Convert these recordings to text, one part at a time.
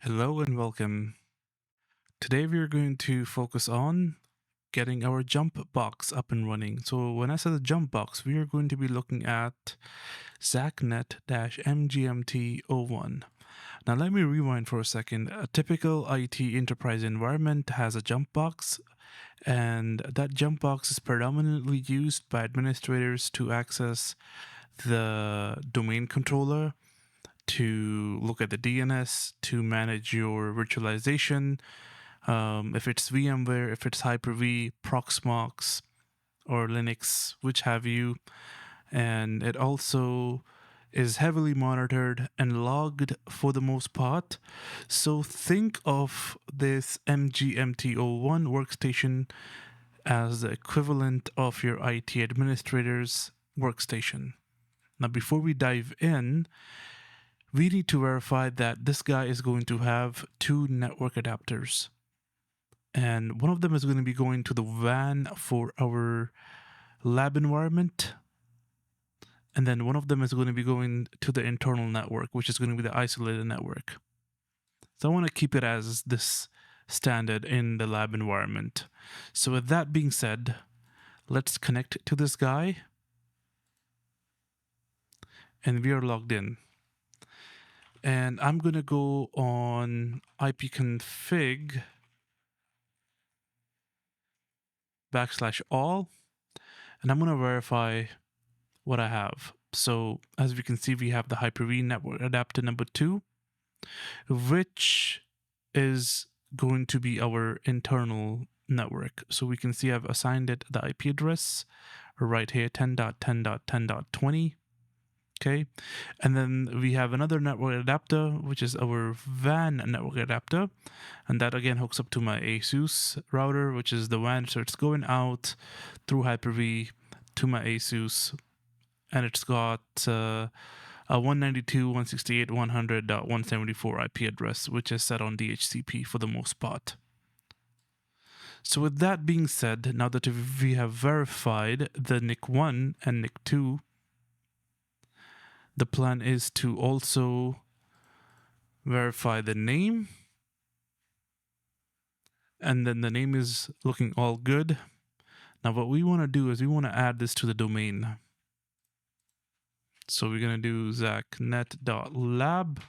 Hello and welcome. Today we are going to focus on getting our jump box up and running. So when I say the jump box, we are going to be looking at ZackNet-MGMT01. Now let me rewind for a second. A typical IT enterprise environment has a jump box, and that jump box is predominantly used by administrators to access the domain controller, to look at the DNS, to manage your virtualization. If it's VMware, if it's Hyper-V, Proxmox, or Linux, which have you. And it also is heavily monitored and logged for the most part. So think of this MGMT01 workstation as the equivalent of your IT administrator's workstation. Now, before we dive in, we need to verify that this guy is going to have two network adapters. And one of them is going to be going to the WAN for our lab environment. And then one of them is going to be going to the internal network, which is going to be the isolated network. So I want to keep it as this standard in the lab environment. So with that being said, let's connect to this guy. And we are logged in. And I'm going to go on ipconfig /all, and I'm going to verify what I have. So as we can see, we have the Hyper-V network adapter number 2, which is going to be our internal network. So we can see I've assigned it the IP address right here, 10.10.10.20. Okay, and then we have another network adapter, which is our WAN network adapter, and that again hooks up to my ASUS router, which is the WAN. So it's going out through Hyper-V to my ASUS, and it's got a 192.168.100.174 IP address, which is set on DHCP for the most part. So with that being said, now that we have verified the NIC1 and NIC2, the plan is to also verify the name, and then the name is looking all good. Now what we want to do is we want to add this to the domain. So we're going to do ZackNet.lab,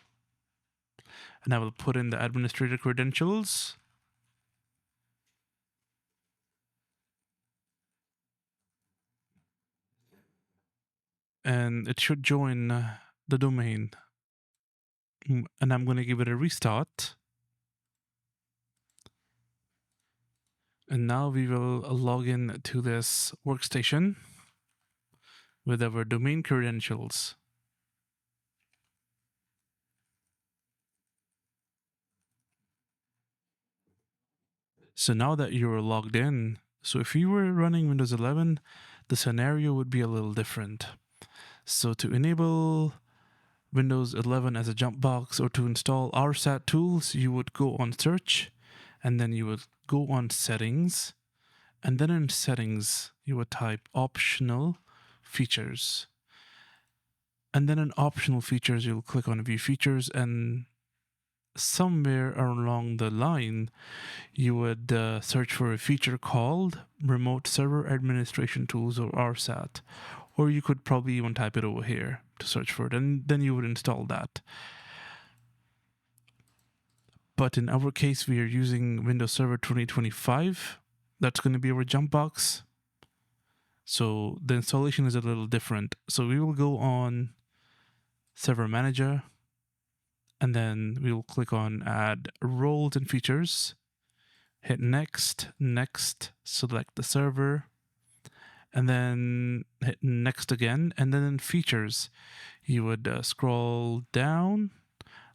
and I will put in the administrator credentials. And it should join the domain. And I'm going to give it a restart. And now we will log in to this workstation with our domain credentials. So now that you're logged in, so if you were running Windows 11, the scenario would be a little different. So to enable Windows 11 as a jump box or to install RSAT tools, you would go on search, and then you would go on settings, and then in settings, you would type optional features. And then in optional features, you'll click on view features, and somewhere along the line, you would search for a feature called Remote Server Administration Tools, or RSAT. Or you could probably even type it over here to search for it, and then you would install that. But in our case, we are using Windows Server 2025. That's going to be our jump box. So the installation is a little different. So we will go on Server Manager, and then we will click on Add Roles and Features. Hit Next, select the server, and then hit Next again. And then in Features, you would scroll down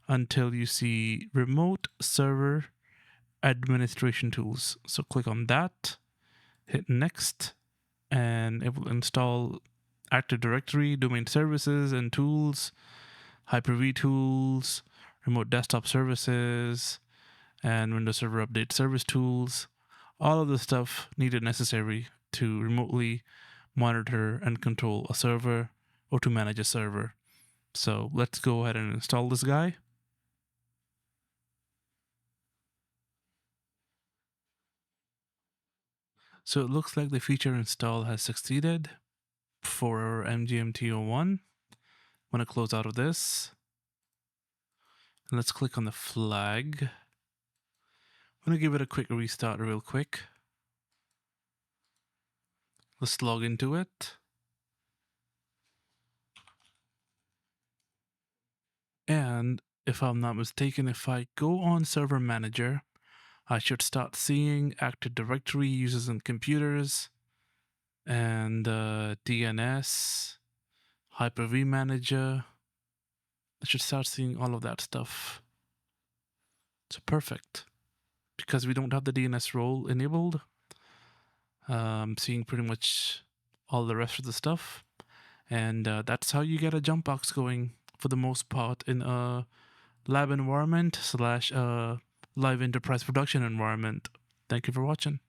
until you see Remote Server Administration Tools. So click on that, hit Next, and it will install Active Directory, Domain Services and Tools, Hyper-V Tools, Remote Desktop Services, and Windows Server Update Service Tools. All of the stuff needed necessary to remotely monitor and control a server or to manage a server. So let's go ahead and install this guy. So it looks like the feature install has succeeded for MGMT01. I'm going to close out of this. And let's click on the flag. I'm going to give it a quick restart real quick. Let's log into it. And if I'm not mistaken, if I go on Server Manager, I should start seeing Active Directory, users and computers, and DNS, Hyper-V Manager. I should start seeing all of that stuff. So perfect. Because we don't have the DNS role enabled, I'm seeing pretty much all the rest of the stuff. And that's how you get a jump box going for the most part in a lab environment / live enterprise production environment. Thank you for watching.